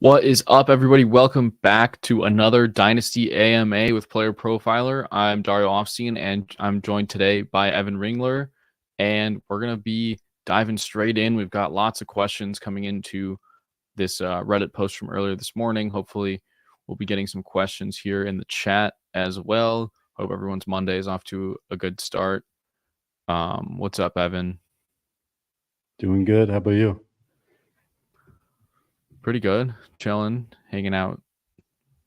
What is up, everybody? Welcome back to another Dynasty AMA with Player Profiler. I'm Dario Offstein, and I'm joined today by Evan Ringler, and we're going to be diving straight in. We've got lots of questions coming into this Reddit post from earlier this morning. Hopefully, we'll be getting some questions here in the chat as well. Hope everyone's Monday is off to a good start. What's up, Evan? Doing good. How about you? Pretty good. Chilling, hanging out.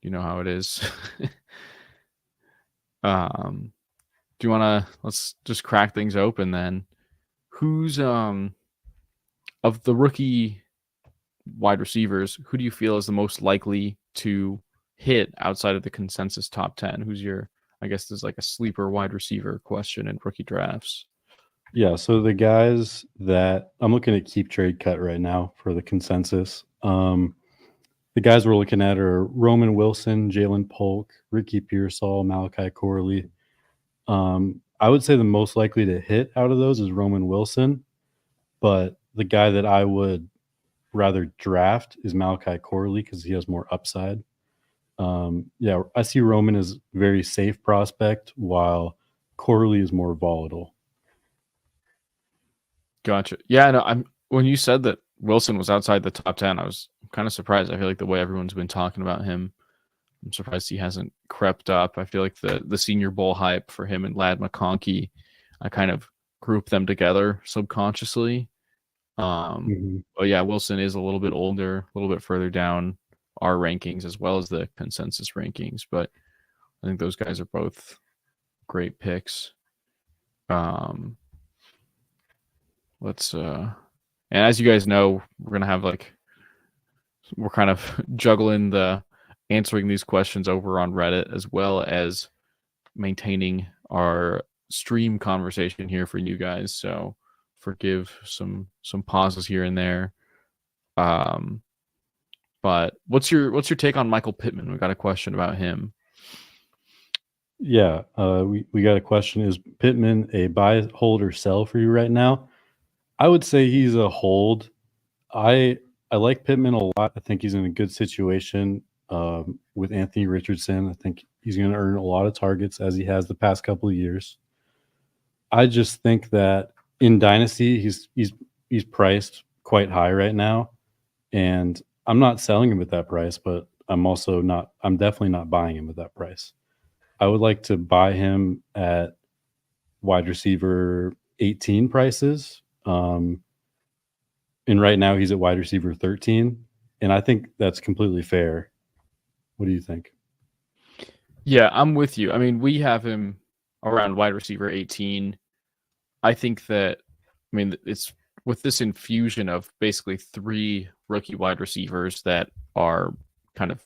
You know how it is. Do you want to let's just crack things open then? Who's of the rookie wide receivers, who do you feel is the most likely to hit outside of the consensus top 10? Who's your, I guess there's like a sleeper wide receiver question in rookie drafts. Yeah, so the guys that I'm looking at keep trade cut right now for the consensus. The guys we're looking at are Roman Wilson, Jalen Polk, Ricky Pearsall, Malachi Corley. I would say the most likely to hit out of those is Roman Wilson, but the guy that I would rather draft is Malachi Corley because he has more upside. Yeah, I see Roman as very safe prospect while Corley is more volatile. Gotcha. Yeah, no, when you said that Wilson was outside the top 10, I was kind of surprised. I feel like the way everyone's been talking about him, I'm surprised he hasn't crept up. I feel like the Senior Bowl hype for him and Lad McConkey, I kind of group them together subconsciously. But yeah, Wilson is a little bit older, a little bit further down our rankings as well as the consensus rankings. But I think those guys are both great picks. And as you guys know, we're kind of juggling the answering these questions over on Reddit as well as maintaining our stream conversation here for you guys. So forgive some pauses here and there. But what's your take on Michael Pittman? We got a question about him. Yeah, we got a question. Is Pittman a buy, hold, or sell for you right now? I would say he's a hold. I like Pittman a lot. I think he's in a good situation with Anthony Richardson. I think he's going to earn a lot of targets as he has the past couple of years. I just think that in Dynasty, he's priced quite high right now, and I'm not selling him at that price, but I'm definitely not buying him at that price. I would like to buy him at wide receiver 18 prices. And right now he's at wide receiver 13. And I think that's completely fair. What do you think? Yeah, I'm with you. I mean, we have him around wide receiver 18. I think it's with this infusion of basically 3 rookie wide receivers that are kind of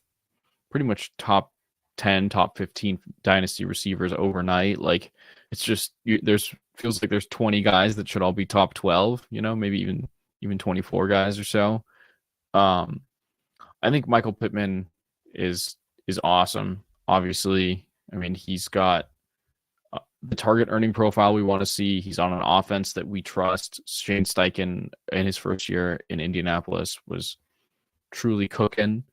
pretty much top 10, top 15 dynasty receivers overnight. Like it's just feels like there's 20 guys that should all be top 12, maybe even 24 guys or so. I think Michael Pittman is awesome. Obviously, I mean, he's got the target earning profile we want to see. He's on an offense that we trust. Shane Steichen in his first year in Indianapolis was truly cooking.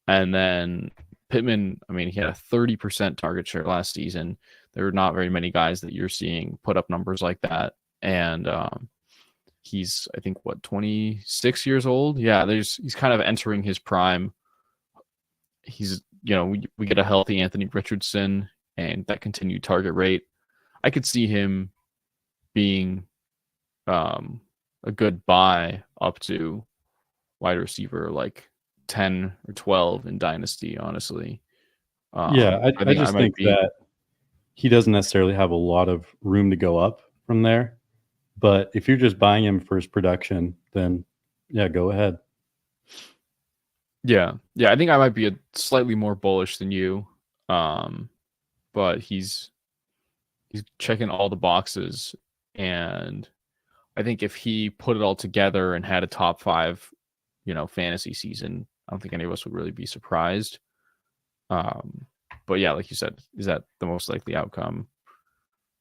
And then Pittman, I mean, he had a 30% target share last season. There are not very many guys that you're seeing put up numbers like that. And he's, I think, 26 years old? Yeah, he's kind of entering his prime. He's, we get a healthy Anthony Richardson and that continued target rate. I could see him being a good buy up to wide receiver like 10 or 12 in Dynasty, honestly. I just think that he doesn't necessarily have a lot of room to go up from there. But if you're just buying him for his production, then yeah, go ahead. Yeah, I think I might be a slightly more bullish than you, but he's checking all the boxes, and I think if he put it all together and had a top 5, fantasy season, I don't think any of us would really be surprised. But yeah, like you said, is that the most likely outcome?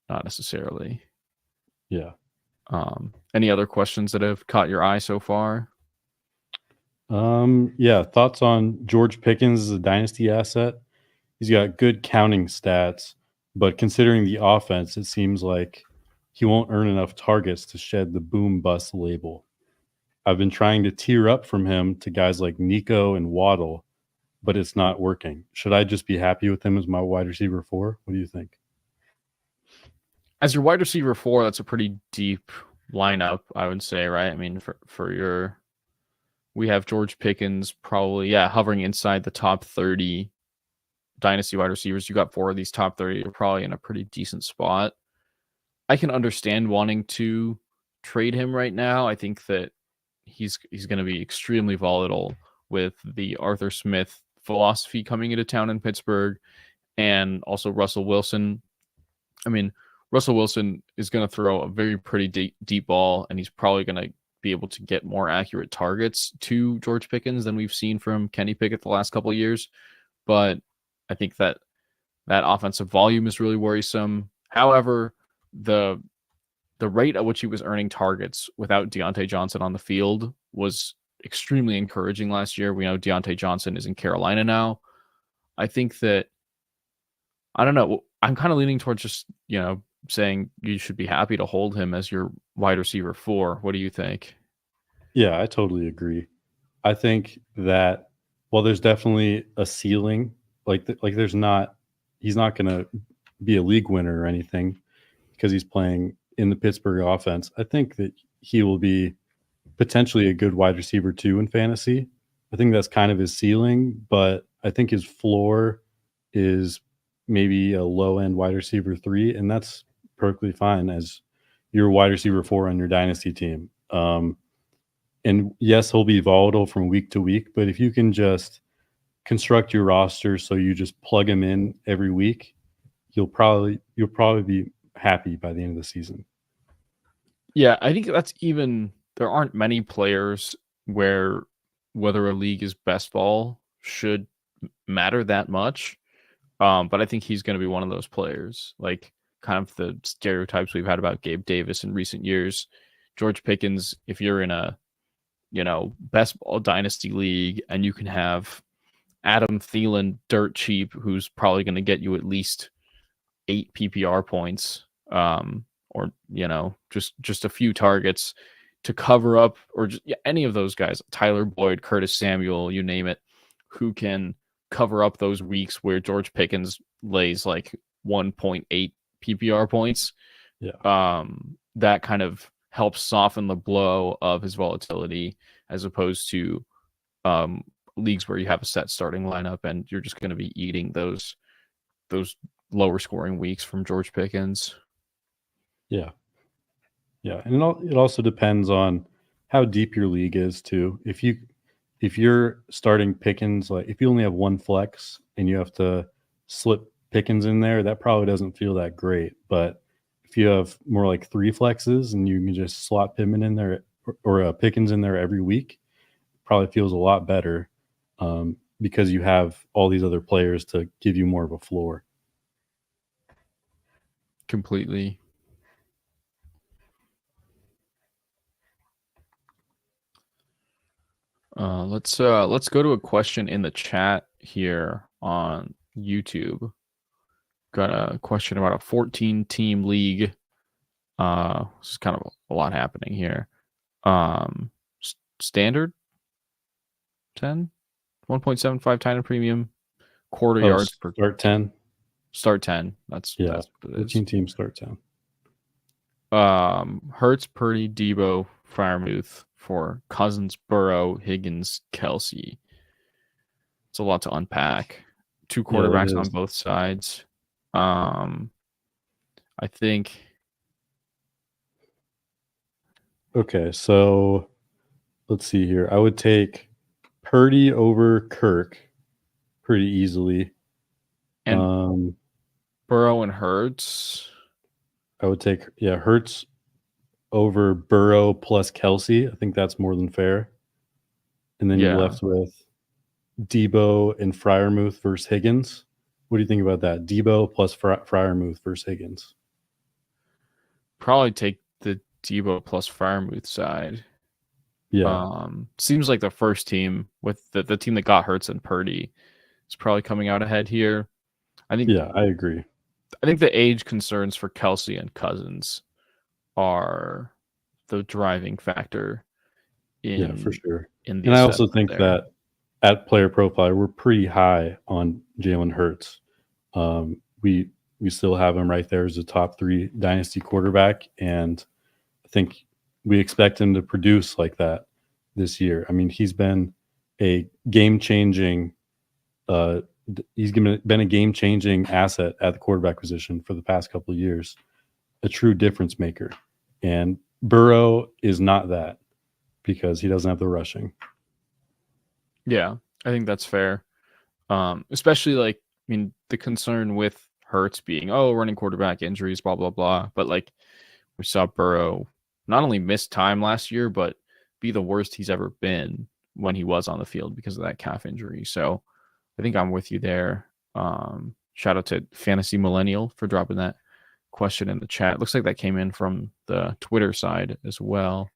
Not necessarily. Yeah. Any other questions that have caught your eye so far? Yeah, thoughts on George Pickens as a dynasty asset? He's got good counting stats, but considering the offense, it seems like he won't earn enough targets to shed the boom bust label. I've been trying to tier up from him to guys like Nico and Waddle, but it's not working. Should I just be happy with him as my wide receiver 4? What do you think? As your wide receiver 4, that's a pretty deep lineup, I would say, right? I mean, for your, we have George Pickens probably, hovering inside the top 30 dynasty wide receivers. You got 4 of these top 30. You're probably in a pretty decent spot. I can understand wanting to trade him right now. I think that he's going to be extremely volatile with the Arthur Smith philosophy coming into town in Pittsburgh, and also Russell Wilson. I mean, Russell Wilson is going to throw a very pretty deep ball, and he's probably going to be able to get more accurate targets to George Pickens than we've seen from Kenny Pickett the last couple of years. But I think that offensive volume is really worrisome. However, the rate at which he was earning targets without Deontay Johnson on the field was extremely encouraging last year. We know Deontay Johnson is in Carolina now. I think that, I don't know, I'm kind of leaning towards just, saying you should be happy to hold him as your wide receiver 4. What do you think? Yeah, I totally agree. I think that while there's definitely a ceiling, there's not, he's not going to be a league winner or anything because he's playing in the Pittsburgh offense. I think that he will be potentially a good wide receiver 2 in fantasy. I think that's kind of his ceiling, but I think his floor is maybe a low end wide receiver 3, and that's perfectly fine as your wide receiver 4 on your dynasty team. And yes, he'll be volatile from week to week, but if you can just construct your roster so you just plug him in every week, you'll probably be happy by the end of the season. Yeah, I think that's even, there aren't many players where whether a league is best ball should matter that much. But I think he's going to be one of those players, like kind of the stereotypes we've had about Gabe Davis in recent years. George Pickens, if you're in a, best ball dynasty league and you can have Adam Thielen dirt cheap, who's probably going to get you at least 8 PPR points, or just a few targets to cover up, or just any of those guys, Tyler Boyd, Curtis Samuel, you name it, who can cover up those weeks where George Pickens lays like 1.8 PPR points. Yeah. That kind of helps soften the blow of his volatility, as opposed to leagues where you have a set starting lineup and you're just going to be eating those lower scoring weeks from George Pickens. Yeah. Yeah. And it also depends on how deep your league is too. If you're starting Pickens, like if you only have one flex and you have to slip Pickens in there, that probably doesn't feel that great. But if you have more like 3 flexes and you can just slot Pittman in there or Pickens in there every week, probably feels a lot better because you have all these other players to give you more of a floor. Completely. Let's go to a question in the chat here on YouTube. Got a question about a 14-team league. This is kind of a lot happening here. Standard 10, 1.75 tight end premium, quarter yards per start 10. Start 10. That's what it is. 14 teams start 10. Hurts, Purdy, Debo, Freiermuth for Cousins, Burrow, Higgins, Kelsey. It's a lot to unpack. 2 quarterbacks on both sides. I think. Okay, so let's see here. I would take Purdy over Kirk pretty easily. And Burrow and Hurts. I would take Hurts over Burrow plus Kelsey. I think that's more than fair. And then you're left with Debo and Freiermuth versus Higgins. What do you think about that? Debo plus Freiermuth versus Higgins. Probably take the Debo plus Freiermuth side. Seems like the first team with the team that got Hurts and Purdy is probably coming out ahead here. I think I agree. I think the age concerns for Kelsey and Cousins are the driving factor For in sure. in the And I also assessment think there. that at Player Profiler, we're pretty high on Jalen Hurts. We still have him right there as a top 3 dynasty quarterback, and I think we expect him to produce like that this year. I mean, he's been a game-changing been a game-changing asset at the quarterback position for the past couple of years, a true difference maker. And Burrow is not that because he doesn't have the rushing. Yeah, I think that's fair. Especially like, I mean, the concern with Hurts being, running quarterback injuries, blah, blah, blah. But like we saw Burrow not only miss time last year, but be the worst he's ever been when he was on the field because of that calf injury. So I think I'm with you there. Shout out to Fantasy Millennial for dropping that question in the chat. Looks like that came in from the Twitter side as well.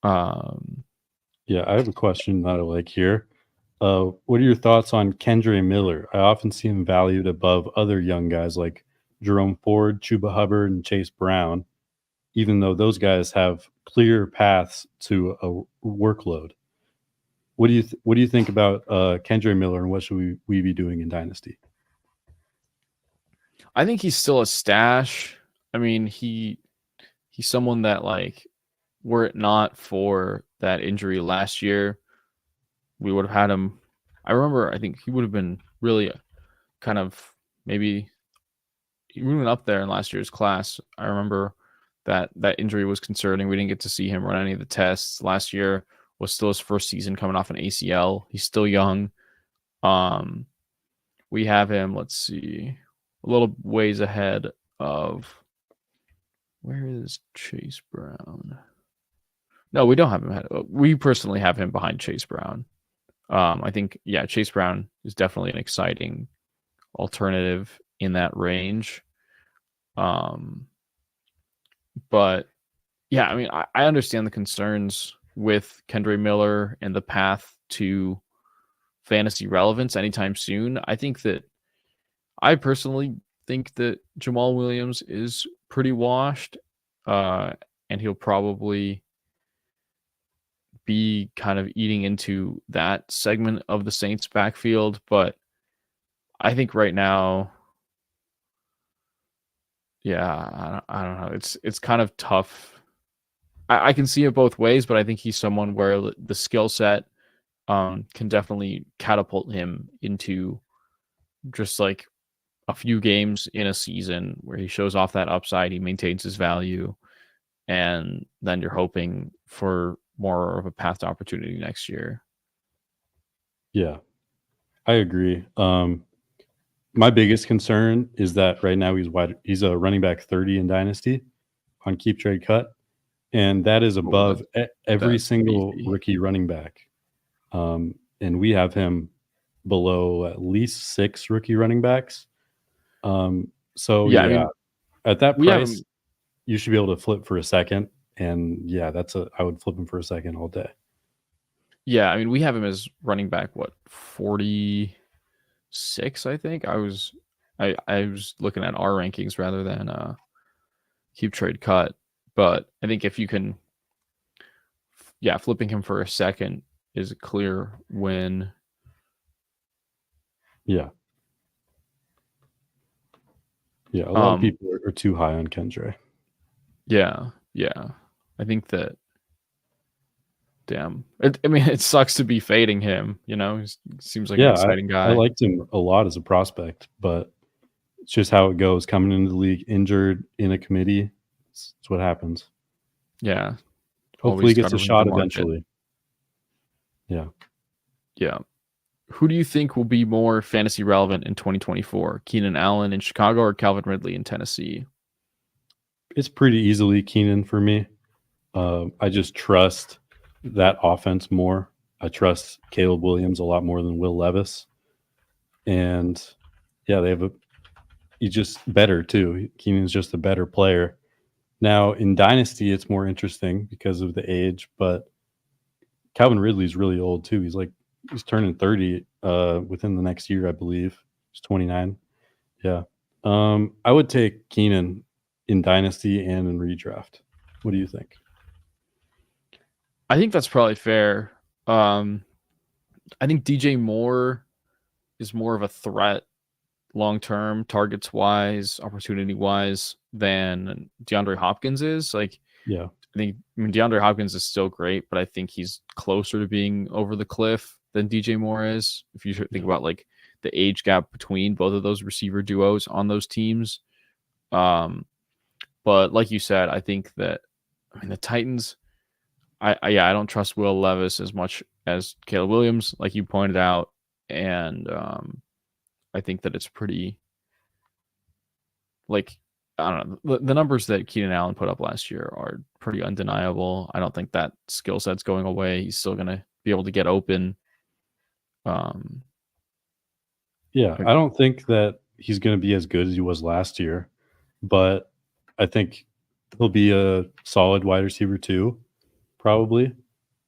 I have a question that I like here. What are your thoughts on Kendre Miller? I often see him valued above other young guys like Jerome Ford, Chuba Hubbard, and Chase Brown, even though those guys have clear paths to a workload. What do you think about Kendre Miller, and what should we be doing in Dynasty? I think he's still a stash. I mean, he's someone that, like, were it not for that injury last year, we would have had him. I remember, I think he would have been really kind of maybe even up there in last year's class. I remember that injury was concerning. We didn't get to see him run any of the tests. Last year was still his first season coming off an ACL. He's still young. We have him, let's see, a little ways ahead of, where is Chase Brown? No, we don't have him ahead. We personally have him behind Chase Brown. I think, Chase Brown is definitely an exciting alternative in that range. But yeah, I mean, I understand the concerns with Kendre Miller and the path to fantasy relevance anytime soon. I personally think that Jamal Williams is pretty washed, and he'll probably be kind of eating into that segment of the Saints backfield. But I think right now, I don't know. It's kind of tough. I can see it both ways, but I think he's someone where the skill set can definitely catapult him into just like a few games in a season where he shows off that upside, he maintains his value, and then you're hoping for more of a path to opportunity next year. Yeah, I agree. My biggest concern is that right now he's a running back 30 in Dynasty on keep trade cut, and that is above every single rookie running back. And we have him below at least 6 rookie running backs. I mean, at that price, you should be able to flip for a second. And I would flip him for a second all day. Yeah, I mean, we have him as running back, 46, I think. I was looking at our rankings rather than keep trade cut. But I think if you can, flipping him for a second is a clear win. Yeah. Yeah, a lot of people are too high on Kendre. Yeah. I think that, it sucks to be fading him, He seems like an exciting guy. I liked him a lot as a prospect, but it's just how it goes. Coming into the league injured in a committee, it's what happens. Yeah. Hopefully he gets a shot eventually. Yeah. Who do you think will be more fantasy relevant in 2024? Keenan Allen in Chicago or Calvin Ridley in Tennessee? It's pretty easily Keenan for me. I just trust that offense more. I trust Caleb Williams a lot more than Will Levis. And he's just better too. Keenan's just a better player. Now in Dynasty, it's more interesting because of the age, but Calvin Ridley's really old too. He's turning 30 within the next year, I believe. He's 29. Yeah. I would take Keenan in Dynasty and in redraft. What do you think? I think that's probably fair. I think DJ Moore is more of a threat long term, targets wise, opportunity wise, than DeAndre Hopkins is. Like, Yeah. I mean, DeAndre Hopkins is still great, but I think he's closer to being over the cliff than DJ Moore is. If you think about like the age gap between both of those receiver duos on those teams. But like you said, I think that, I mean, the Titans, I don't trust Will Levis as much as Caleb Williams, like you pointed out. And I think that it's pretty, like, I don't know, the numbers that Keenan Allen put up last year are pretty undeniable. I don't think that skill set's going away. He's still going to be able to get open. Yeah, I don't think that he's going to be as good as he was last year, but I think he'll be a solid wide receiver too, probably.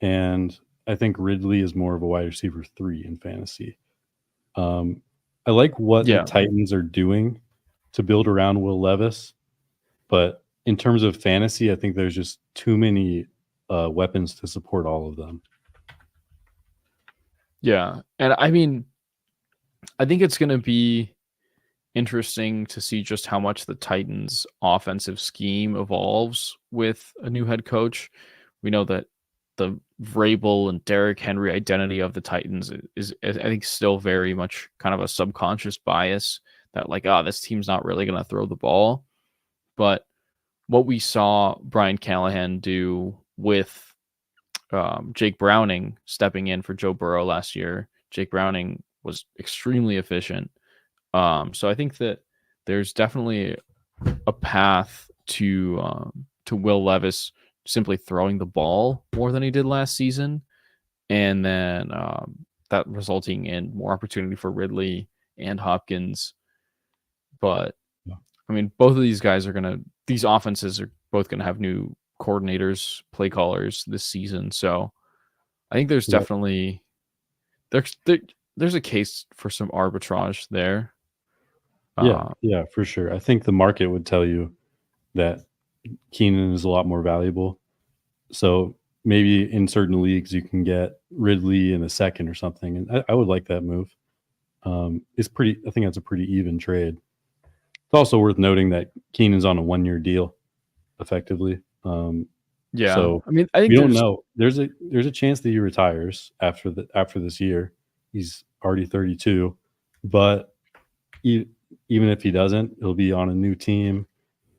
And I think Ridley is more of a wide receiver 3 in fantasy. I like what the Titans are doing to build around Will Levis, but in terms of fantasy, I think there's just too many weapons to support all of them. Yeah, and I mean, I think it's going to be interesting to see just how much the Titans' offensive scheme evolves with a new head coach. We know that the Vrabel and Derrick Henry identity of the Titans is I think, still very much kind of a subconscious bias that, like, this team's not really going to throw the ball. But what we saw Brian Callahan do with Jake Browning stepping in for Joe Burrow last year, Jake Browning was extremely efficient. So I think that there's definitely a path to Will Levis simply throwing the ball more than he did last season, and then that resulting in more opportunity for Ridley and Hopkins. But I mean, both of these guys these offenses are both going to have new coordinators, play callers this season. So I think there's definitely there's a case for some arbitrage there. Yeah, for sure. I think the market would tell you that Keenan is a lot more valuable. So maybe in certain leagues you can get Ridley in a second or something, and I would like that move. It's pretty. I think that's a pretty even trade. It's also worth noting that Keenan's on a 1-year deal, effectively. Yeah. So I mean, I think we don't know. There's a chance that he retires after this year. He's already 32, but even if he doesn't, he'll be on a new team.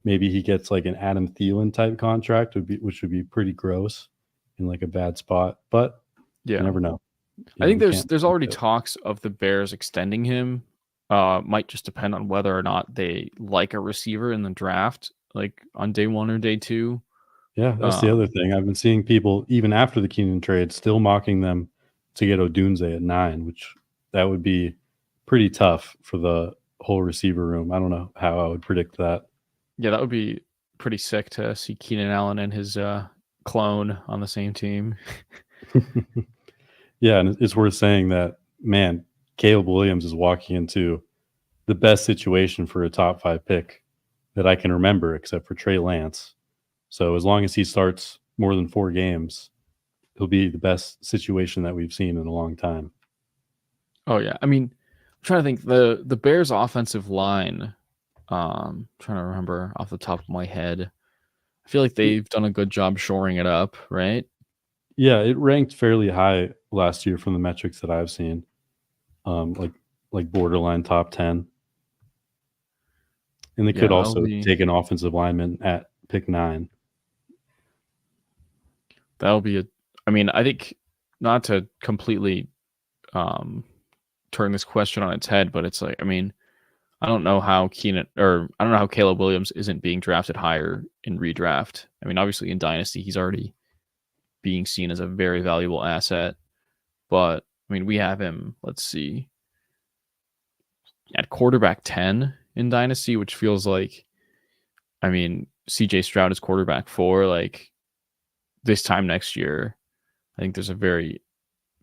Maybe he gets like an Adam Thielen type contract, which would be pretty gross in like a bad spot. But you never know. I think there's already talks of the Bears extending him. Might just depend on whether or not they like a receiver in the draft, like on day 1 or day 2. Yeah, that's the other thing. I've been seeing people, even after the Keenan trade, still mocking them to get Odunze at 9, which that would be pretty tough for the whole receiver room. I don't know how I would predict that. Yeah, that would be pretty sick to see Keenan Allen and his clone on the same team. Yeah, and it's worth saying that, man, Caleb Williams is walking into the best situation for a top 5 pick that I can remember, except for Trey Lance. So as long as he starts more than 4 games, it'll be the best situation that we've seen in a long time. Oh yeah, I mean, I'm trying to think the Bears' offensive line. Trying to remember off the top of my head. I feel like they've done a good job shoring it up, right? Yeah, it ranked fairly high last year from the metrics that I've seen, like borderline top 10. And they could also take an offensive lineman at pick 9. That'll be I mean, I think, not to completely turn this question on its head, but it's like, I mean, I don't know how Caleb Williams isn't being drafted higher in redraft. I mean, obviously in Dynasty, he's already being seen as a very valuable asset. But I mean, we have him, let's see, at quarterback 10 in Dynasty, which feels like, I mean, CJ Stroud is quarterback 4. Like, this time next year, I think there's a very,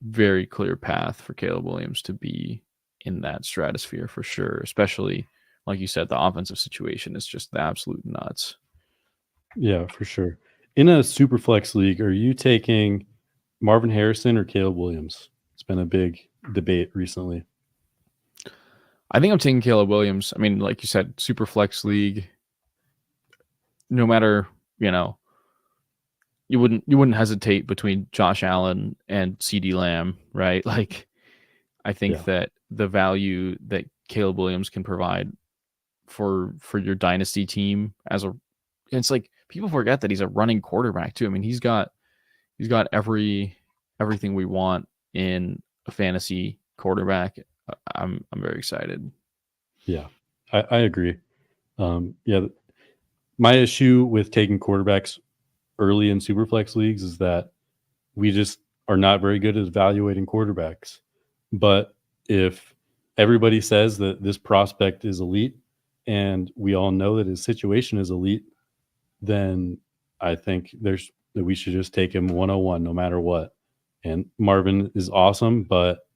very clear path for Caleb Williams to be in that stratosphere for sure. Especially, like you said, the offensive situation is just the absolute nuts. Yeah, for sure. In a super flex league, are you taking Marvin Harrison or Caleb Williams? It's been a big debate recently. I think I'm taking Caleb Williams. I mean, like you said, super flex league. No matter, you wouldn't hesitate between Josh Allen and CD Lamb, right? Like, I think that the value that Caleb Williams can provide for your dynasty team it's like people forget that he's a running quarterback too. I mean, he's got everything we want in a fantasy quarterback. I'm very excited. Yeah, I agree. Yeah, my issue with taking quarterbacks early in superflex leagues is that we just are not very good at evaluating quarterbacks. But if everybody says that this prospect is elite and we all know that his situation is elite, then I think that we should just take him 101 no matter what. And Marvin is awesome, but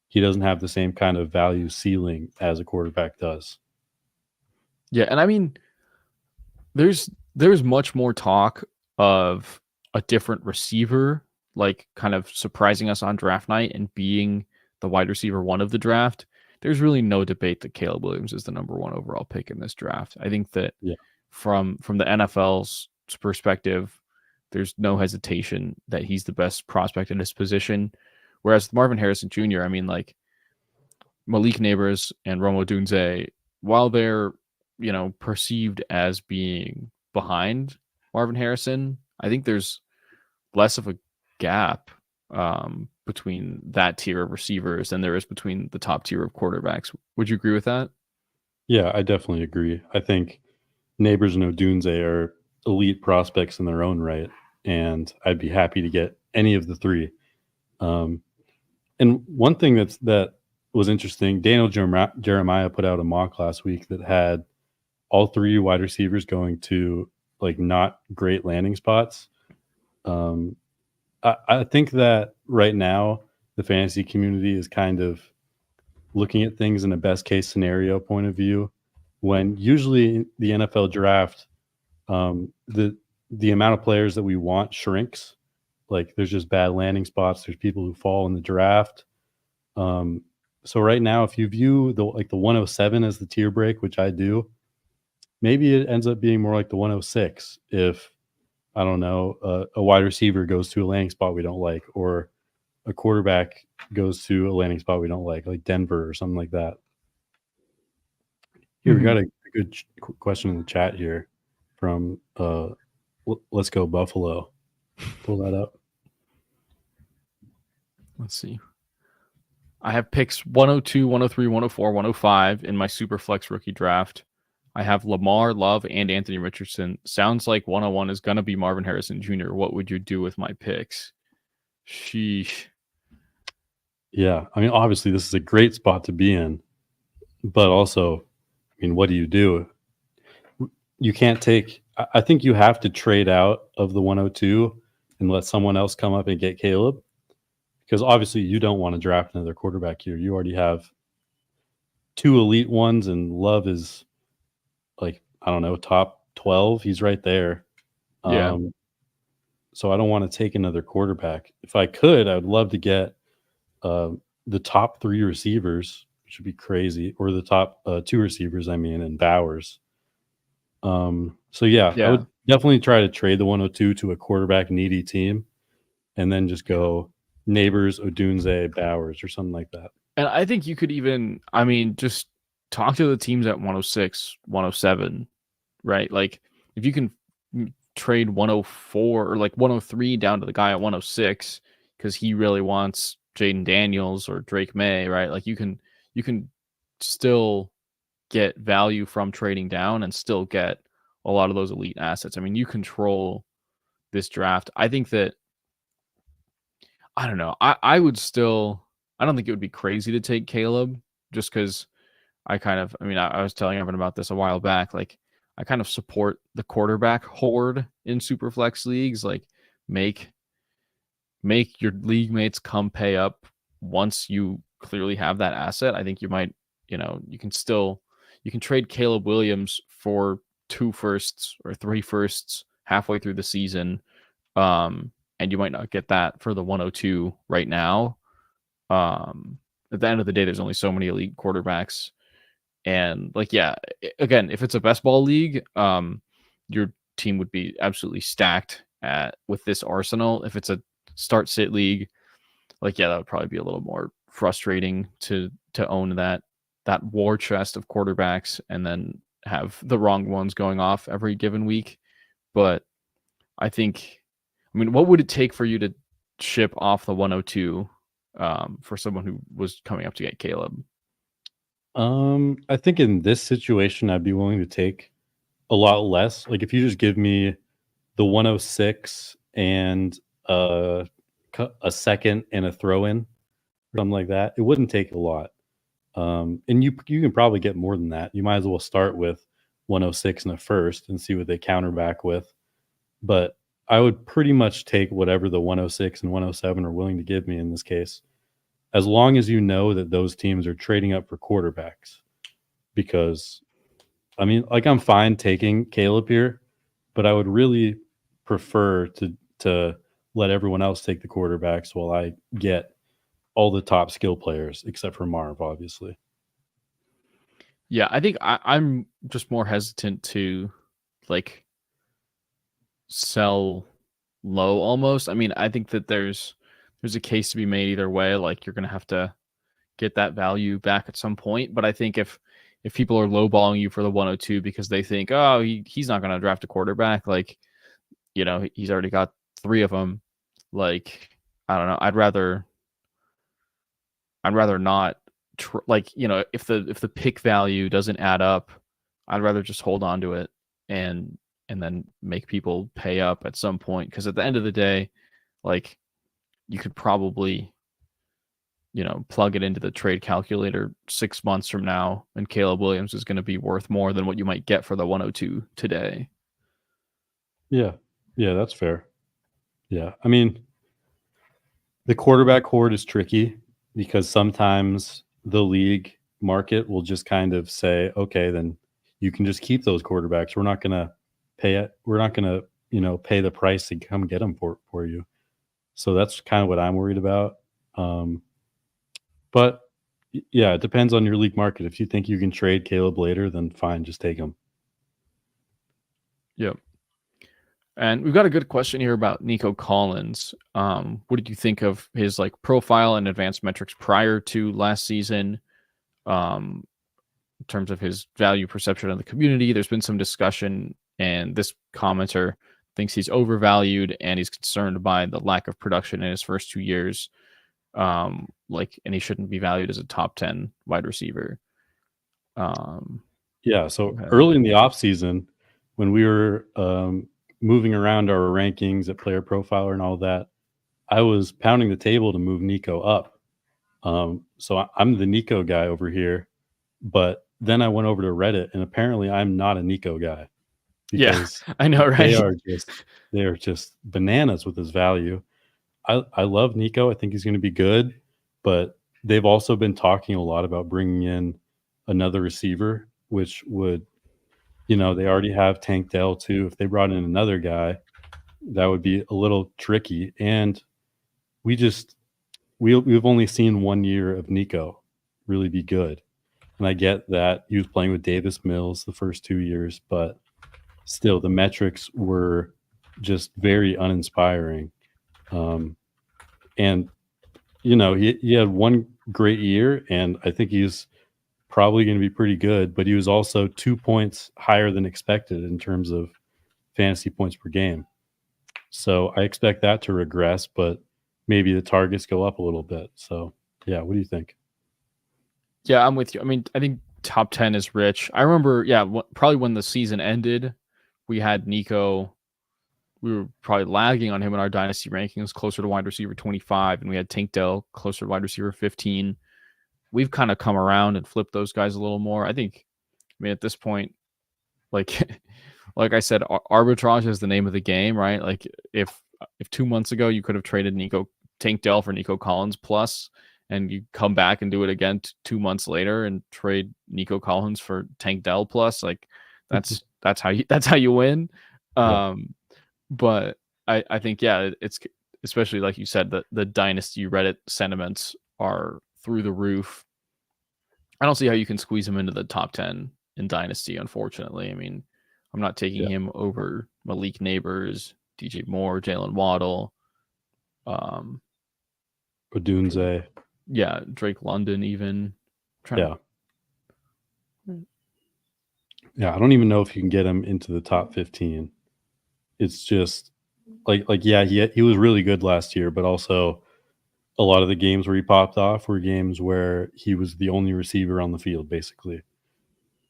he doesn't have the same kind of value ceiling as a quarterback does. Yeah, and I mean, there's much more talk of a different receiver, like kind of surprising us on draft night and being the wide receiver one of the draft. There's really no debate that Caleb Williams is the number one overall pick in this draft. I think that from the NFL's perspective, there's no hesitation that he's the best prospect in his position. Whereas Marvin Harrison Jr., I mean, like Malik Neighbors and Rome Odunze, while they're perceived as being behind Marvin Harrison, I think there's less of a gap between that tier of receivers than there is between the top tier of quarterbacks. Would you agree with that? Yeah, I definitely agree. I think Neighbors and Odunze are elite prospects in their own right, and I'd be happy to get any of the three. And one thing that was interesting, Daniel Jeremiah put out a mock last week that had all three wide receivers going to like not great landing spots. I think that right now the fantasy community is kind of looking at things in a best case scenario point of view, when usually the NFL draft, the amount of players that we want shrinks. Like there's just bad landing spots. There's people who fall in the draft. So right now, if you view the 107 as the tier break, which I do, maybe it ends up being more like the 106 if, I don't know, a wide receiver goes to a landing spot we don't like, or a quarterback goes to a landing spot we don't like Denver or something like that. Here, we got a good question in the chat here from Let's Go Buffalo. Pull that up. Let's see. I have picks 102, 103, 104, 105 in my super flex rookie draft. I have Lamar, Love, and Anthony Richardson. Sounds like 101 is going to be Marvin Harrison Jr. What would you do with my picks? Sheesh. Yeah, I mean, obviously this is a great spot to be in, but also, I mean, what do you do? You can't take, I think you have to trade out of the 102 and let someone else come up and get Caleb, because obviously you don't want to draft another quarterback here. You already have two elite ones, and Love is like, I don't know, top 12. He's right there. Yeah. So I don't want to take another quarterback. If I could, I would love to get the top three receivers, which would be crazy, or the top two receivers, and Bowers. So yeah, I would definitely try to trade the 102 to a quarterback needy team, and then just go Neighbors, Odunze, Bowers, or something like that. And I think you could even, just talk to the teams at 106, 107, right? Like if you can trade 104 or like 103 down to the guy at 106 because he really wants Jaden Daniels or Drake May, right? Like you can still get value from trading down and still get a lot of those elite assets. I mean, you control this draft. I think that, I don't know. I would still, I don't think it would be crazy to take Caleb just because I was telling everyone about this a while back. Like I kind of support the quarterback horde in Superflex leagues, like make make your league mates come pay up once you clearly have that asset, I think you might, you can trade Caleb Williams for 2 firsts or 3 firsts halfway through the season. And you might not get that for the 102 right now. At the end of the day, there's only so many elite quarterbacks. And again, if it's a best ball league, your team would be absolutely stacked with this arsenal. If it's a start sit league, that would probably be a little more frustrating to own that war chest of quarterbacks and then have the wrong ones going off every given week. But I mean, what would it take for you to ship off the 102 for someone who was coming up to get Caleb? I think in this situation, I'd be willing to take a lot less. Like if you just give me the 106 and a second and a throw in, something like that, it wouldn't take a lot. And you can probably get more than that. You might as well start with 106 and a first and see what they counter back with. But I would pretty much take whatever the 106 and 107 are willing to give me in this case, as long as you know that those teams are trading up for quarterbacks. Because, I mean, I'm fine taking Caleb here, but I would really prefer to let everyone else take the quarterbacks while I get all the top skill players, except for Marv, obviously. Yeah, I think I'm just more hesitant to sell low almost. I mean, I think that there's a case to be made either way. You're going to have to get that value back at some point. But I think if people are lowballing you for the 102 because they think, oh, he's not going to draft a quarterback, he's already got 3 of them. I don't know. I'd rather not. If the pick value doesn't add up, I'd rather just hold on to it and then make people pay up at some point. Because at the end of the day, you could probably, plug it into the trade calculator 6 months from now, and Caleb Williams is going to be worth more than what you might get for the 102 today. Yeah, that's fair. Yeah, I mean, the quarterback hoard is tricky because sometimes the league market will just kind of say, okay, then you can just keep those quarterbacks. We're not going to pay it. We're not going to, pay the price to come get them for you. So that's kind of what I'm worried about. But yeah, it depends on your league market. If you think you can trade Caleb later, then fine, just take him. Yep. And we've got a good question here about Nico Collins. What did you think of his profile and advanced metrics prior to last season? In terms of his value perception in the community, there's been some discussion, and this commenter thinks he's overvalued and he's concerned by the lack of production in his first 2 years. And he shouldn't be valued as a top 10 wide receiver. Yeah. So early in the offseason, when we were moving around our rankings at PlayerProfiler and all that, I was pounding the table to move Nico up. So I'm the Nico guy over here, but then I went over to Reddit, and apparently I'm not a Nico guy. Because I know, right? They are just bananas with his value. I love Nico. I think he's going to be good, but they've also been talking a lot about bringing in another receiver, which would, they already have Tank Dell too. If they brought in another guy, that would be a little tricky. And we've only seen 1 year of Nico really be good. And I get that he was playing with Davis Mills the first 2 years, but still the metrics were just very uninspiring. And he had one great year, and I think he's probably going to be pretty good, but he was also 2 points higher than expected in terms of fantasy points per game. So I expect that to regress, but maybe the targets go up a little bit. So yeah, what do you think? Yeah, I'm with you. I mean, I think top 10 is rich. I remember, probably when the season ended, we had Nico. We were probably lagging on him in our dynasty rankings, closer to wide receiver 25, and we had Tank Dell closer to wide receiver 15. We've kind of come around and flipped those guys a little more. I mean, at this point, like I said, arbitrage is the name of the game, right? If 2 months ago you could have traded Nico Tank Dell for Nico Collins plus, and you come back and do it again 2 months later and trade Nico Collins for Tank Dell plus, like that's how you win. But I think, yeah, it's especially like you said, the Dynasty Reddit sentiments are through the roof. I don't see how you can squeeze him into the top 10 in Dynasty, unfortunately. I mean, I'm not taking him over Malik Neighbors, DJ Moore, Jalen Waddle, Odunze. Yeah, Drake London even. Yeah, I don't even know if you can get him into the top 15. It's just like yeah, he was really good last year, but also a lot of the games where he popped off were games where he was the only receiver on the field, basically.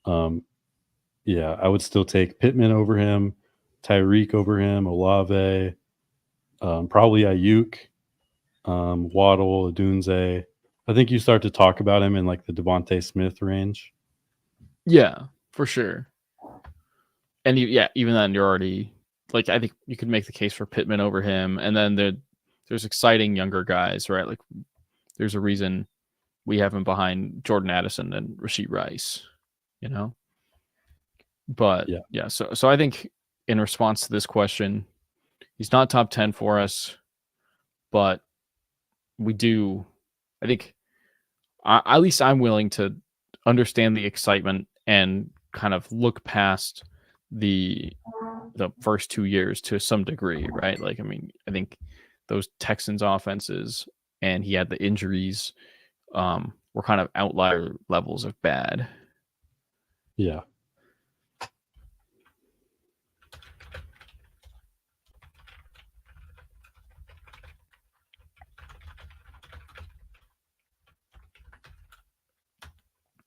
Yeah, I would still take Pittman over him, Tyreek over him, Olave, probably Ayuk, Waddle, Odunze. I think you start to talk about him in like the Devontae Smith range. Yeah, for sure. And even then you're already like, I think you could make the case for Pittman over him. And then there's exciting younger guys, right? Like there's a reason we have him behind Jordan Addison and Rashid Rice, you know? But yeah, so I think in response to this question, he's not top 10 for us, but I think at least I'm willing to understand the excitement and kind of look past the first 2 years to some degree, right? Like, I mean, I think those Texans offenses, and he had the injuries, were kind of outlier levels of bad. Yeah.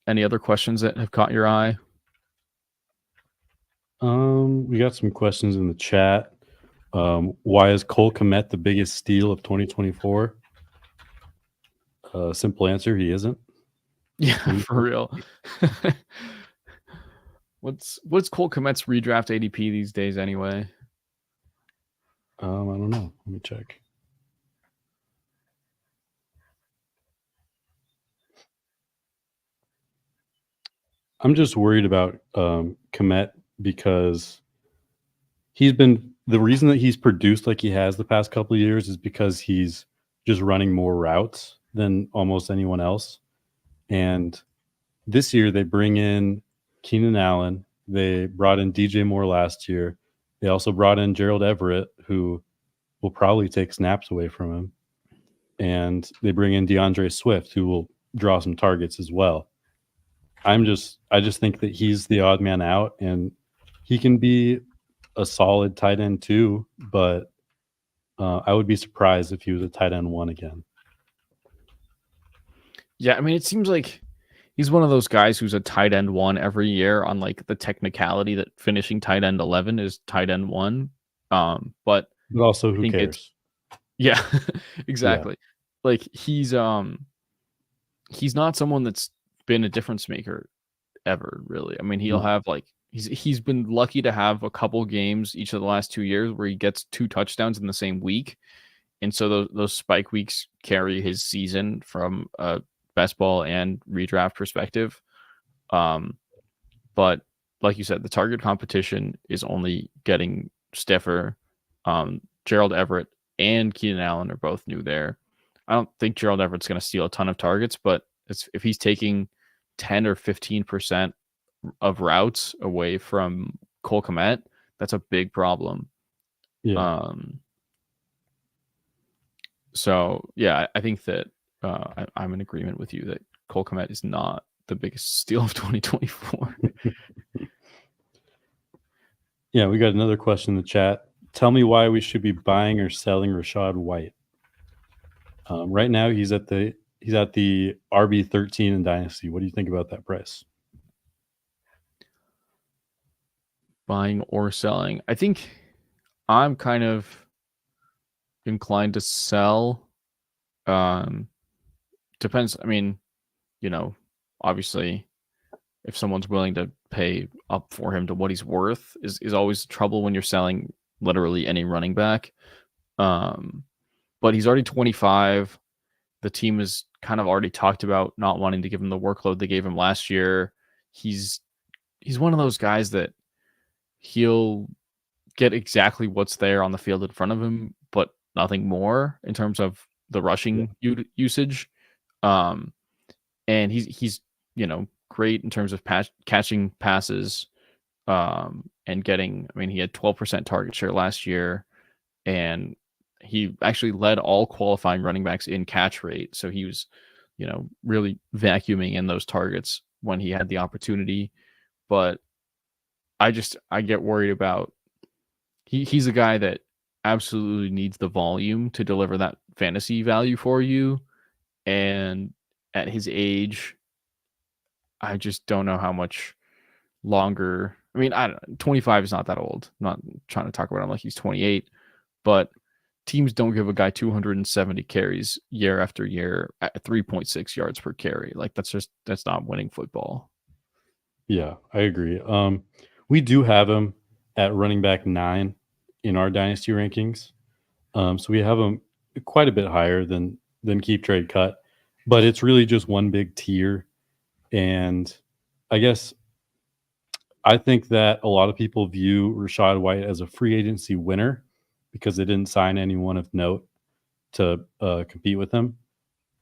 Any other questions that have caught your eye? We got some questions in the chat. Why is Cole Kmet the biggest steal of 2024? Simple answer, he isn't. Yeah, for real. What's Cole Kmet's redraft ADP these days anyway? I don't know. Let me check. I'm just worried about Kmet because the reason that he's produced like he has the past couple of years is because he's just running more routes than almost anyone else. And this year they bring in Keenan Allen. They brought in DJ Moore last year. They also brought in Gerald Everett, who will probably take snaps away from him. And they bring in DeAndre Swift, who will draw some targets as well. I just think that he's the odd man out, and he can be a solid tight end too, but I would be surprised if he was a tight end 1 again. Yeah, I mean, it seems like he's one of those guys who's a tight end 1 every year on like the technicality that finishing tight end 11 is tight end 1. But also, who cares? Yeah, exactly. Yeah. Like he's not someone that's been a difference maker ever, really. I mean, he'll have like he's been lucky to have a couple games each of the last 2 years where he gets 2 touchdowns in the same week, and so those spike weeks carry his season from a best ball and redraft perspective. But like you said, the target competition is only getting stiffer. Gerald Everett and Keenan Allen are both new there. I don't think Gerald Everett's going to steal a ton of targets, but if he's taking 10 or 15% of routes away from Cole Kmet, that's a big problem. Yeah. So yeah, I think that I'm in agreement with you that Cole Kmet is not the biggest steal of 2024. Yeah, we got another question in the chat. Tell me why we should be buying or selling Rachaad White. Right now, he's at the RB13 in Dynasty. What do you think about that price? Buying or selling? I think I'm kind of inclined to sell. Depends. I mean, obviously, if someone's willing to pay up for him to what he's worth is always trouble when you're selling literally any running back. but he's already 25. The team has kind of already talked about not wanting to give him the workload they gave him last year. He's one of those guys that he'll get exactly what's there on the field in front of him, but nothing more in terms of the rushing usage. And he's great in terms of catching passes and getting. I mean, he had 12% target share last year, and he actually led all qualifying running backs in catch rate. So he was, really vacuuming in those targets when he had the opportunity. But I get worried about he's a guy that absolutely needs the volume to deliver that fantasy value for you. And at his age, I just don't know how much longer. I mean, 25 is not that old. I'm not trying to talk about him like he's 28, but teams don't give a guy 270 carries year after year at 3.6 yards per carry. Like that's not winning football. Yeah, I agree. We do have him at running back 9 in our dynasty rankings. So we have him quite a bit higher than Keep Trade Cut, but it's really just one big tier. And I guess I think that a lot of people view Rachaad White as a free agency winner because they didn't sign anyone of note to compete with him.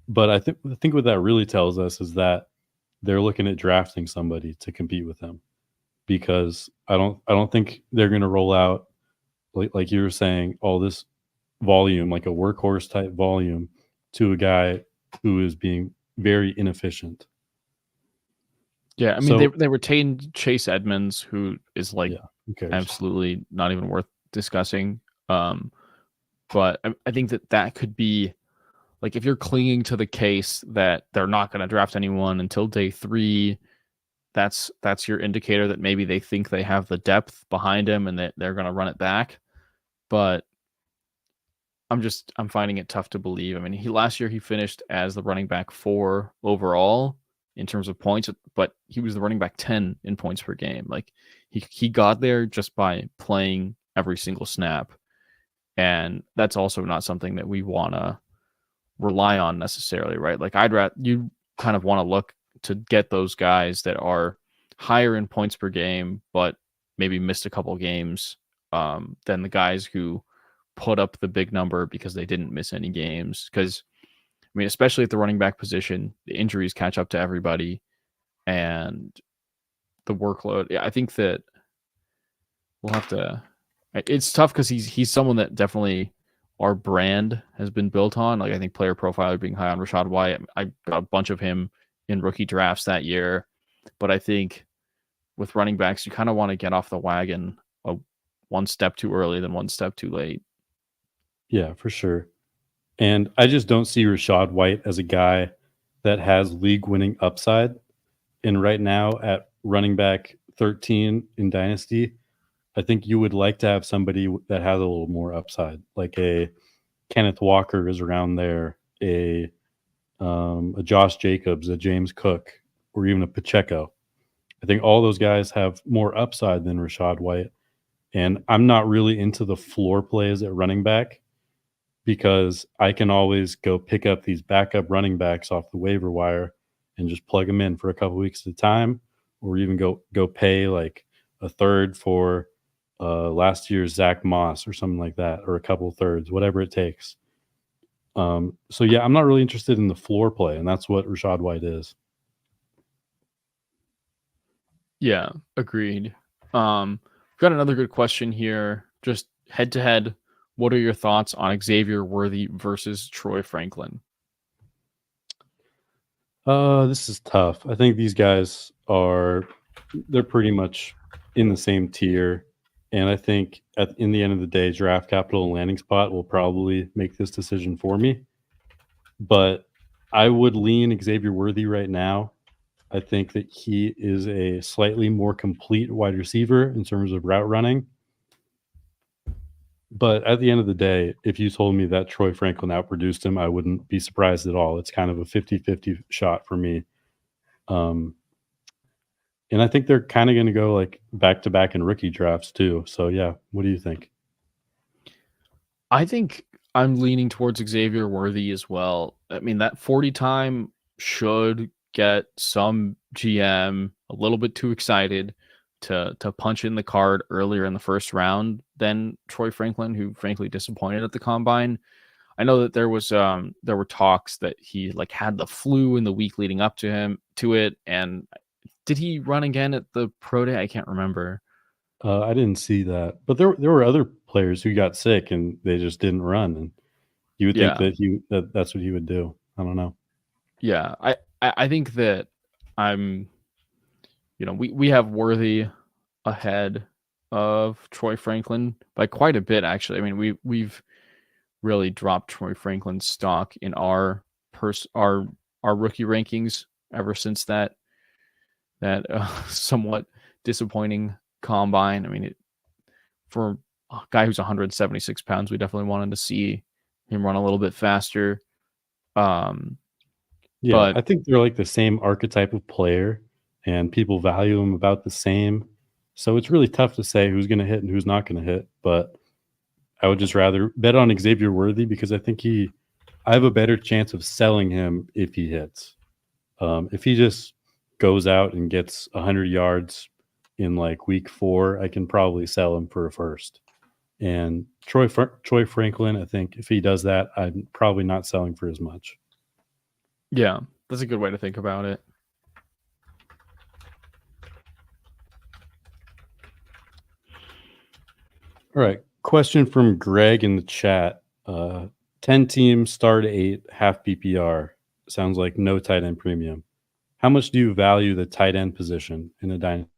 But I think what that really tells us is that they're looking at drafting somebody to compete with him, because I don't think they're going to roll out like you were saying, all this volume, like a workhorse type volume, to a guy who is being very inefficient. Yeah, I mean, they retained Chase Edmonds, who is absolutely not even worth discussing. But I think that could be like, if you're clinging to the case that they're not going to draft anyone until day 3, that's your indicator that maybe they think they have the depth behind him and that they're going to run it back. But I'm finding it tough to believe. I mean, last year he finished as the running back 4 overall in terms of points, but he was the running back 10 in points per game. Like he got there just by playing every single snap. And that's also not something that we want to rely on necessarily, right? Like you kind of want to look to get those guys that are higher in points per game, but maybe missed a couple games, than the guys who put up the big number because they didn't miss any games. Because I mean, especially at the running back position, the injuries catch up to everybody, and the workload. Yeah, I think that we'll have to. It's tough because he's someone that definitely our brand has been built on. Like, I think Player Profiler being high on Rachaad White. I got a bunch of him in rookie drafts that year, but I think with running backs, you kind of want to get off the wagon one step too early than one step too late. Yeah, for sure. And I just don't see Rachaad White as a guy that has league-winning upside. And right now at running back 13 in Dynasty, I think you would like to have somebody that has a little more upside, like a Kenneth Walker is around there, a Josh Jacobs, a James Cook, or even a Pacheco. I think all those guys have more upside than Rachaad White. And I'm not really into the floor plays at running back, because I can always go pick up these backup running backs off the waiver wire and just plug them in for a couple weeks at a time, or even go pay like a third for last year's Zach Moss or something like that, or a couple thirds, whatever it takes. So yeah, I'm not really interested in the floor play, and that's what Rachaad White is. Yeah, agreed. We've got another good question here. Just head to head, what are your thoughts on Xavier Worthy versus Troy Franklin? This is tough. I think these guys they're pretty much in the same tier. And I think in the end of the day, draft capital and landing spot will probably make this decision for me. But I would lean Xavier Worthy right now. I think that he is a slightly more complete wide receiver in terms of route running. But at the end of the day, if you told me that Troy Franklin outproduced him, I wouldn't be surprised at all. It's kind of a 50-50 shot for me. And I think they're kind of going to go like back-to-back in rookie drafts too. So, yeah, what do you think? I think I'm leaning towards Xavier Worthy as well. I mean, that 40 time should get some GM a little bit too excited to punch in the card earlier in the first round than Troy Franklin, who frankly disappointed at the combine. I know that there were talks that he like had the flu in the week leading up to it, and did he run again at the pro day? I can't remember. I didn't see that, but there were other players who got sick and they just didn't run, and you would think Yeah, that that's what he would do. I don't know. yeah. I think that I'm, we have Worthy ahead of Troy Franklin by quite a bit, actually. I mean, we've really dropped Troy Franklin's stock in our rookie rankings ever since that somewhat disappointing combine. I mean, for a guy who's 176 pounds, we definitely wanted to see him run a little bit faster. Yeah, But I think they're like the same archetype of player, and people value them about the same. So it's really tough to say who's going to hit and who's not going to hit. But I would just rather bet on Xavier Worthy because I have a better chance of selling him if he hits. If he just goes out and gets 100 yards in like week 4, I can probably sell him for a first. And Troy Franklin, I think if he does that, I'm probably not selling for as much. yeah, that's a good way to think about it. All right. Question from Greg in the chat. 10 teams, start 8, half PPR. Sounds like no tight end premium. How much do you value the tight end position in a dynasty?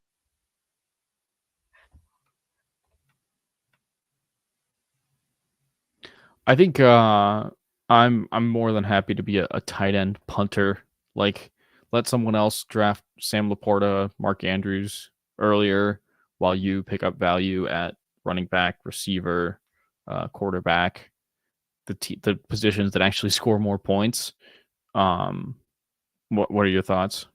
I think I'm more than happy to be a tight end punter. Like, let someone else draft Sam Laporta, Mark Andrews earlier, while you pick up value at running back, receiver, quarterback, the positions that actually score more points. What are your thoughts?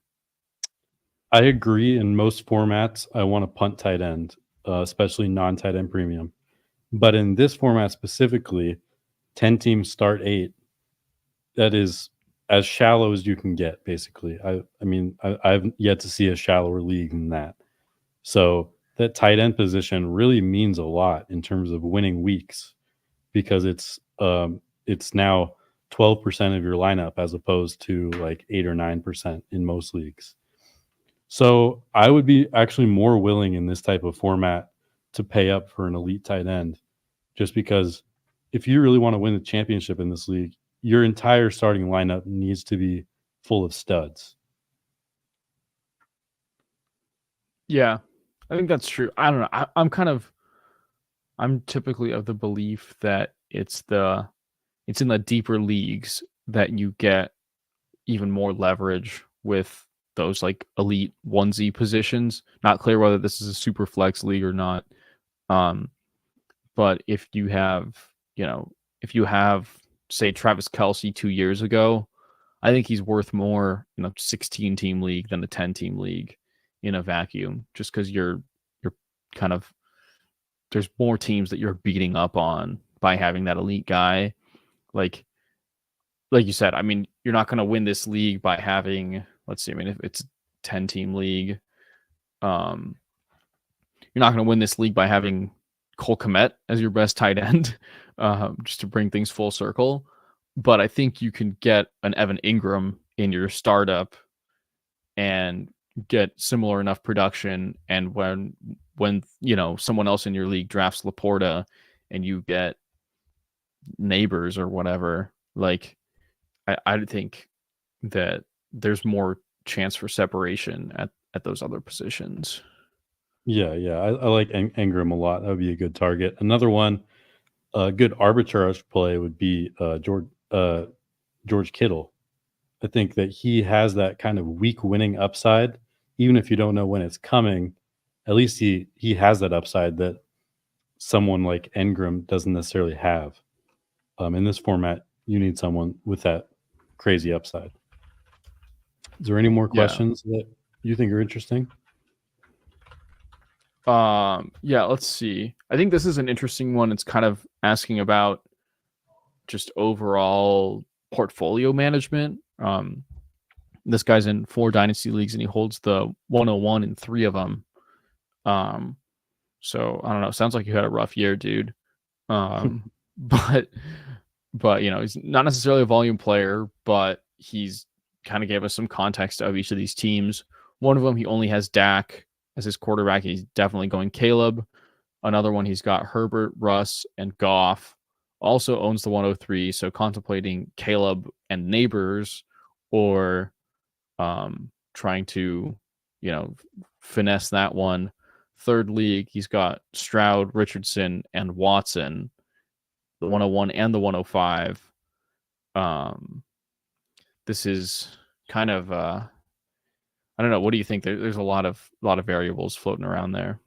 I agree. In most formats, I want to punt tight end, especially non tight end premium. But in this format specifically, 10 teams, start 8. That is as shallow as you can get, basically. I've yet to see a shallower league than that. So that tight end position really means a lot in terms of winning weeks because it's now 12% of your lineup as opposed to like 8 or 9% in most leagues. So I would be actually more willing in this type of format to pay up for an elite tight end, just because if you really want to win the championship in this league, your entire starting lineup needs to be full of studs. Yeah, I think that's true. I don't know. I'm typically of the belief that it's in the deeper leagues that you get even more leverage with those like elite onesie positions. Not clear whether this is a super flex league or not. But if you have, say, Travis Kelce 2 years ago, I think he's worth more in a 16 team league than a 10 team league in a vacuum, just because you're kind of, there's more teams that you're beating up on by having that elite guy. Like you said, I mean, you're not going to win this league by having, let's see, I mean, if it's a 10 team league, um, you're not going to win this league by having Cole Kmet as your best tight end, just to bring things full circle. But I think you can get an Evan Ingram in your startup and get similar enough production. And when someone else in your league drafts Laporta and you get Neighbors or whatever, like I think that there's more chance for separation at those other positions. Yeah. I like Ingram a lot. That would be a good target. Another one, a good arbitrage play would be George Kittle. I think that he has that kind of weak winning upside, even if you don't know when it's coming. At least he has that upside that someone like Ingram doesn't necessarily have. In this format, you need someone with that crazy upside. Is there any more Yeah. questions that you think are interesting? Yeah, let's see. I think this is an interesting one. It's kind of asking about just overall portfolio management. This guy's in 4 dynasty leagues and he holds the 101 in 3 of them. So I don't know. Sounds like you had a rough year, dude. But he's not necessarily a volume player, but he's kind of gave us some context of each of these teams. One of them, he only has Dak as his quarterback. He's definitely going Caleb. Another one, he's got Herbert, Russ, and Goff. Also owns the 103, so contemplating Caleb and Neighbors, or trying to, finesse that one. Third league, he's got Stroud, Richardson, and Watson, the 101 and the 105. This is kind of I don't know. What do you think? There's a lot of variables floating around there.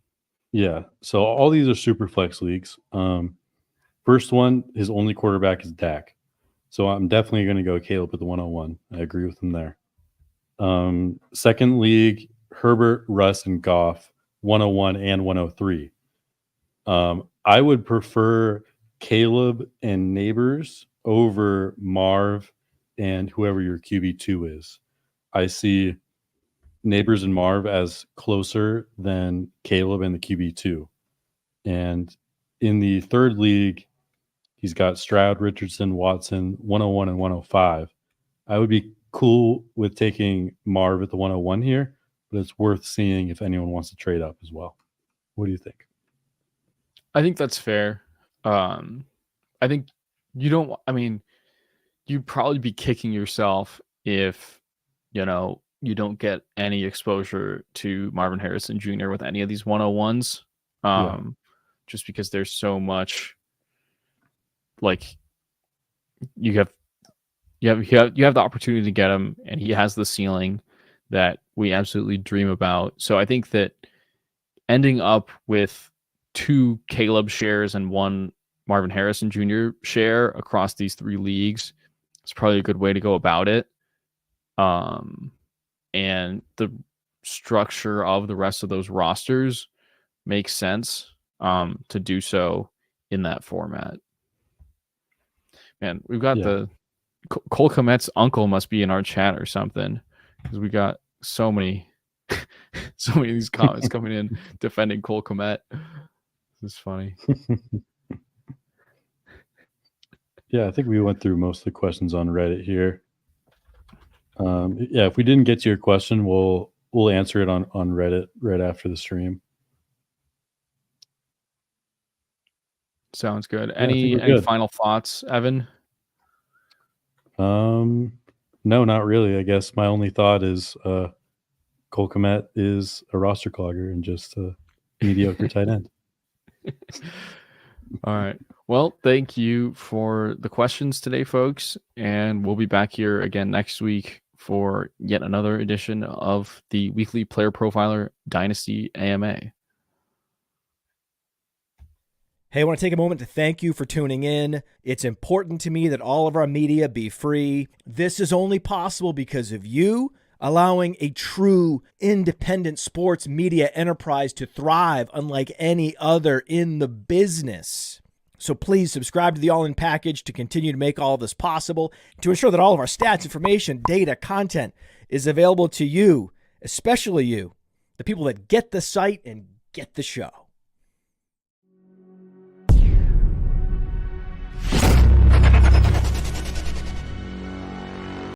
Yeah. So all these are super flex leagues. First one, his only quarterback is Dak. So I'm definitely going to go Caleb with the 101. I agree with him there. Second league, Herbert, Russ, and Goff, 101 and 103. I would prefer Caleb and Neighbors over Marv and whoever your QB2 is. I see Neighbors and Marv as closer than Caleb and the QB2. And in the third league, he's got Stroud, Richardson, Watson, 101 and 105. I would be cool with taking Marv at the 101 here, but it's worth seeing if anyone wants to trade up as well. What do you think? I think that's fair. I think you'd probably be kicking yourself if, you don't get any exposure to Marvin Harrison Jr. with any of these 101s. Just because there's so much, like, you have the opportunity to get him, and he has the ceiling that we absolutely dream about. So I think that ending up with 2 Caleb shares and 1 Marvin Harrison Jr. share across these 3 leagues is probably a good way to go about it. And the structure of the rest of those rosters makes sense to do so in that format. Man, we've got the Cole Kmet's uncle must be in our chat or something, because we got so many of these comments coming in defending Cole Kmet. This is funny. Yeah, I think we went through most of the questions on Reddit here. If we didn't get to your question, we'll answer it on Reddit right after the stream. Sounds good. Any final thoughts, Evan? No, not really. I guess my only thought is Cole Kmet is a roster clogger and just a mediocre tight end. All right. Well, thank you for the questions today, folks. And we'll be back here again next week for yet another edition of the weekly Player Profiler Dynasty AMA. Hey, I want to take a moment to thank you for tuning in. It's important to me that all of our media be free. This is only possible because of you allowing a true independent sports media enterprise to thrive unlike any other in the business. So please subscribe to the All In package to continue to make all of this possible, to ensure that all of our stats, information, data, content is available to you, especially you, the people that get the site and get the show.